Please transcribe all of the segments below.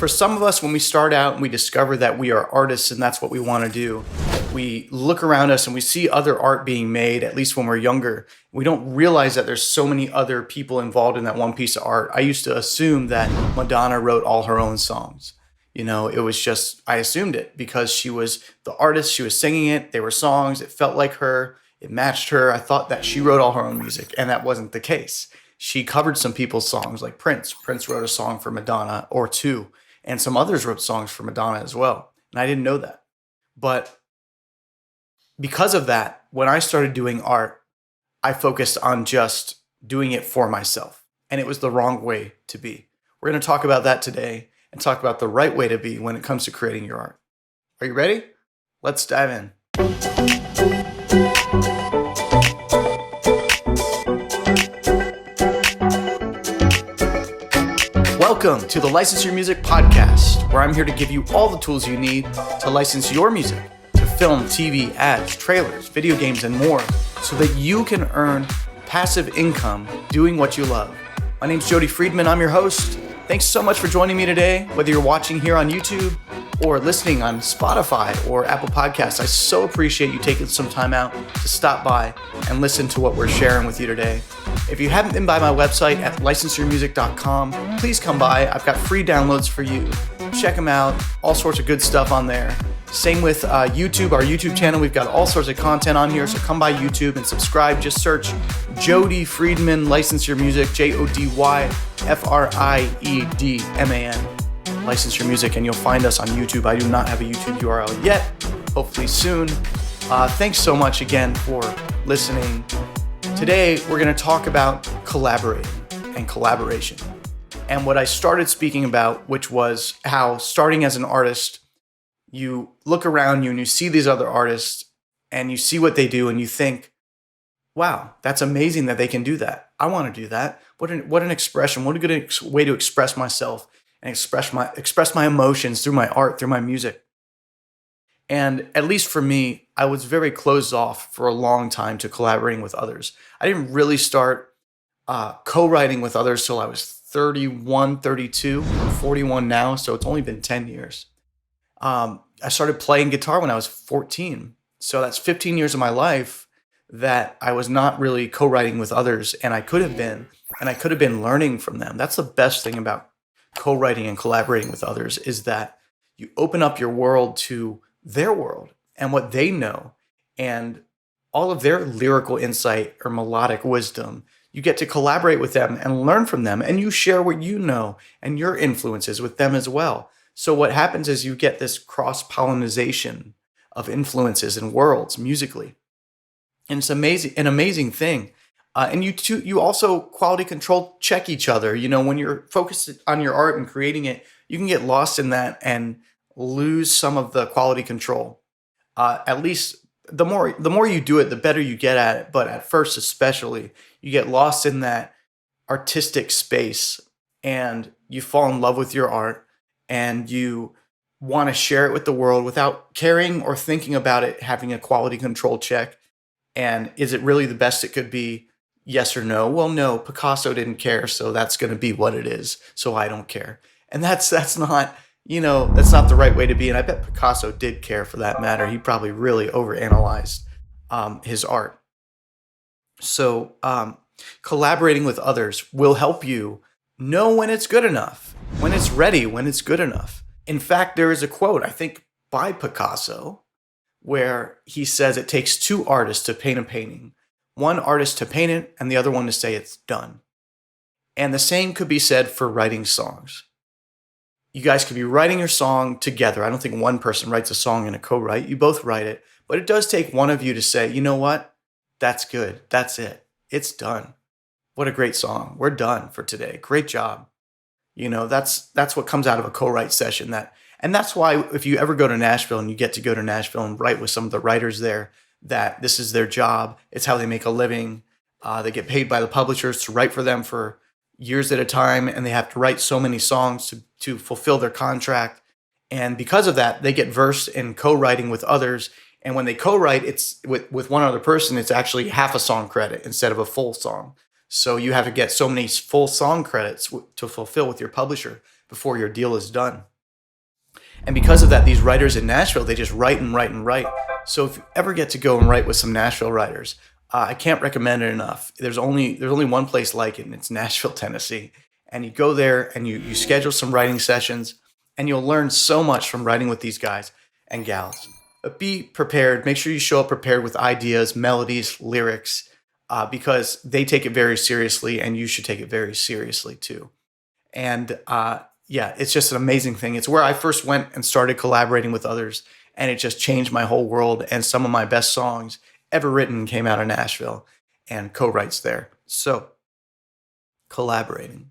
For some of us, when we start out and we discover that we are artists and that's what we want to do, we look around us and we see other art being made, at least when we're younger. We don't realize that there's so many other people involved in that one piece of art. I used to assume that Madonna wrote all her own songs. It was just, I assumed it because she was the artist, she was singing it, they were songs, it felt like her, it matched her. I thought that she wrote all her own music, and that wasn't the case. She covered some people's songs, like Prince. Prince wrote a song for Madonna or two, and some others wrote songs for Madonna as well. And I didn't know that. But because of that, when I started doing art, I focused on just doing it for myself. And it was the wrong way to be. We're going to talk about that today and talk about the right way to be when it comes to creating your art. Are you ready? Let's dive in. Welcome to the License Your Music podcast, where I'm here to give you all the tools you need to license your music to film, TV, ads, trailers, video games, and more so that you can earn passive income doing what you love. My name's Jody Friedman. I'm your host. Thanks so much for joining me today, whether you're watching here on YouTube or listening on Spotify or Apple Podcasts. I so appreciate you taking some time out to stop by and listen to what we're sharing with you today. If you haven't been by my website at licenseyourmusic.com, please come by. I've got free downloads for you. Check them out. All sorts of good stuff on there. Same with YouTube, our YouTube channel. We've got all sorts of content on here, so come by YouTube and subscribe. Just search Jody Friedman, License Your Music, JodyFriedman, License Your Music, and you'll find us on YouTube. I do not have a YouTube URL yet, hopefully soon. Thanks so much again for listening. Today, we're going to talk about collaborating and collaboration. And what I started speaking about, which was how starting as an artist, you look around you and you see these other artists and you see what they do and you think, wow, that's amazing that they can do that. I want to do that. What an expression. What a good way to express myself and express my emotions through my art, through my music. And at least for me, I was very closed off for a long time to collaborating with others. I didn't really start co-writing with others till I was 31, 32, 41 now. So it's only been 10 years. I started playing guitar when I was 14. So that's 15 years of my life that I was not really co-writing with others, and I could have been learning from them. That's the best thing about co-writing and collaborating with others, is that you open up your world to their world and what they know and all of their lyrical insight or melodic wisdom. You get to collaborate with them and learn from them, and you share what you know and your influences with them as well. So what happens is you get this cross-pollination of influences and worlds musically. And it's an amazing thing. And you also quality control check each other. When you're focused on your art and creating it, you can get lost in that and lose some of the quality control. At least the more you do it, the better you get at it. But at first, especially, you get lost in that artistic space and you fall in love with your art. And you want to share it with the world without caring or thinking about it, having a quality control check. And is it really the best it could be? Yes or no? Well, no, Picasso didn't care, so that's going to be what it is. So I don't care. And that's not the right way to be. And I bet Picasso did care, for that matter. He probably really overanalyzed his art. So collaborating with others will help you know when it's good enough, when it's ready, when it's good enough. In fact, there is a quote, I think by Picasso, where he says it takes two artists to paint a painting. One artist to paint it and the other one to say it's done. And the same could be said for writing songs. You guys could be writing your song together. I don't think one person writes a song in a co-write. You both write it. But it does take one of you to say, you know what? That's good. That's it. It's done. What a great song. We're done for today. Great job. That's what comes out of a co-write session. And that's why if you ever go to Nashville and you get to go to Nashville and write with some of the writers there, that this is their job. It's how they make a living. They get paid by the publishers to write for them for years at a time, and they have to write so many songs to fulfill their contract. And because of that, they get versed in co-writing with others. And when they co-write, it's with one other person, it's actually half a song credit instead of a full song. So you have to get so many full song credits to fulfill with your publisher before your deal is done. And because of that, these writers in Nashville, they just write and write and write. So if you ever get to go and write with some Nashville writers, I can't recommend it enough. There's only one place like it, and it's Nashville, Tennessee. And you go there and you schedule some writing sessions, and you'll learn so much from writing with these guys and gals. But be prepared. Make sure you show up prepared with ideas, melodies, lyrics, because they take it very seriously, and you should take it very seriously too. And yeah, it's just an amazing thing. It's where I first went and started collaborating with others, and it just changed my whole world. And some of my best songs ever written came out of Nashville and co-writes there. So collaborating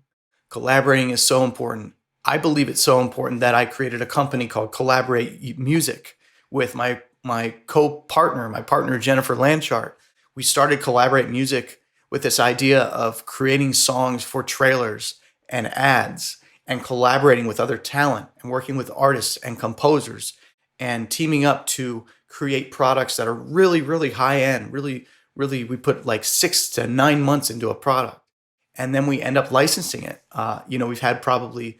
is so important. I believe it's so important that I created a company called Collaborate Music with my partner Jennifer Lanchart. We started Collaborate Music with this idea of creating songs for trailers and ads, and collaborating with other talent and working with artists and composers and teaming up to create products that are really, really high end. Really, we put like 6 to 9 months into a product, and then we end up licensing it. We've had probably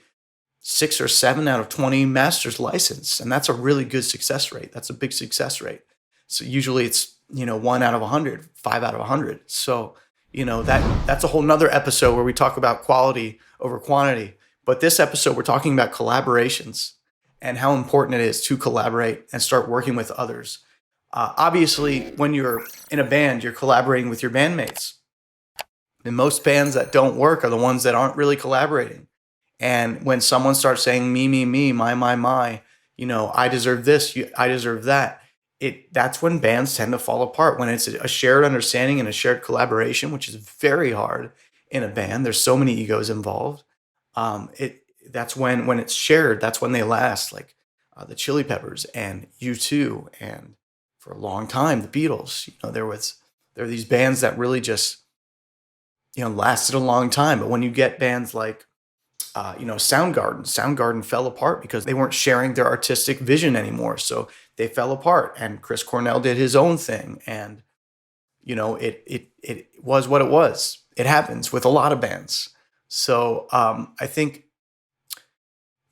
6 or 7 out of 20 masters licensed, and that's a really good success rate. That's a big success rate. So usually it's 1 out of 100, 5 out of 100. So that's a whole nother episode where we talk about quality over quantity. But this episode, we're talking about collaborations and how important it is to collaborate and start working with others. Obviously, when you're in a band, you're collaborating with your bandmates. And most bands that don't work are the ones that aren't really collaborating. And when someone starts saying me, my, I deserve this, I deserve that, that's when bands tend to fall apart. When it's a shared understanding and a shared collaboration, which is very hard in a band. There's so many egos involved. That's when it's shared. That's when they last. Like the Chili Peppers and U2, and for a long time the Beatles. There are these bands that really just lasted a long time. But when you get bands like Soundgarden fell apart because they weren't sharing their artistic vision anymore. So they fell apart, and Chris Cornell did his own thing, and it was what it was. It happens with a lot of bands. So I think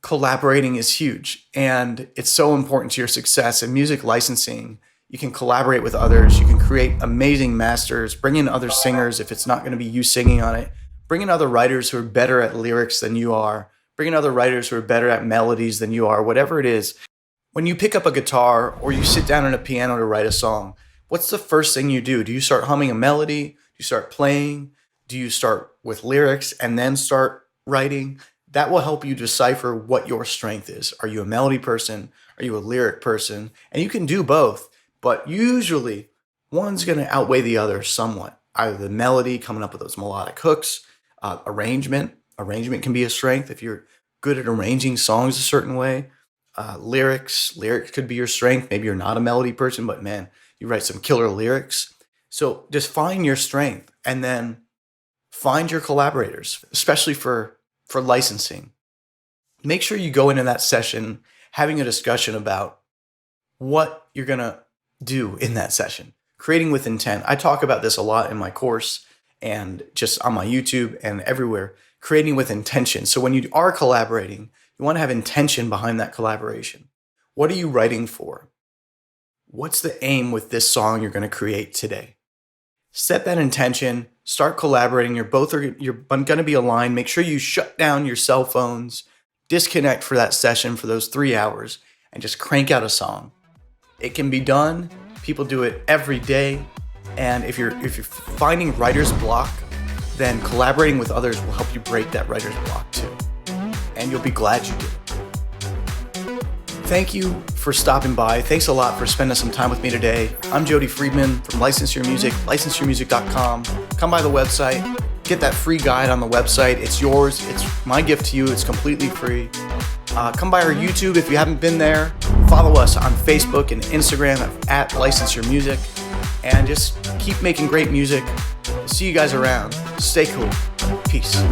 collaborating is huge, and it's so important to your success. In music licensing, you can collaborate with others. You can create amazing masters, bring in other singers if it's not going to be you singing on it. Bring in other writers who are better at lyrics than you are. Bring in other writers who are better at melodies than you are, whatever it is. When you pick up a guitar or you sit down at a piano to write a song, what's the first thing you do? Do you start humming a melody? Do you start playing? Do you start with lyrics and then start writing? That will help you decipher what your strength is. Are you a melody person? Are you a lyric person? And you can do both, but usually one's going to outweigh the other somewhat. Either the melody, coming up with those melodic hooks, arrangement can be a strength if you're good at arranging songs a certain way. Lyrics could be your strength. Maybe you're not a melody person, but man, you write some killer lyrics. So just find your strength, and then find your collaborators, especially for licensing. Make sure you go into that session having a discussion about what you're going to do in that session. Creating with intent. I talk about this a lot in my course and just on my YouTube and everywhere. Creating with intention. So when you are collaborating, you want to have intention behind that collaboration. What are you writing for? What's the aim with this song you're going to create today? Set that intention. Start collaborating. You're going to be aligned. Make sure you shut down your cell phones. Disconnect for that session for those 3 hours and just crank out a song. It can be done. People do it every day. And if you're finding writer's block, then collaborating with others will help you break that writer's block too. And you'll be glad you did. Thank you for stopping by. Thanks a lot for spending some time with me today. I'm Jody Friedman from License Your Music, licenseyourmusic.com. Come by the website, get that free guide on the website. It's yours. It's my gift to you. It's completely free. Come by our YouTube if you haven't been there. Follow us on Facebook and Instagram at License Your Music. And just keep making great music. See you guys around. Stay cool. Peace.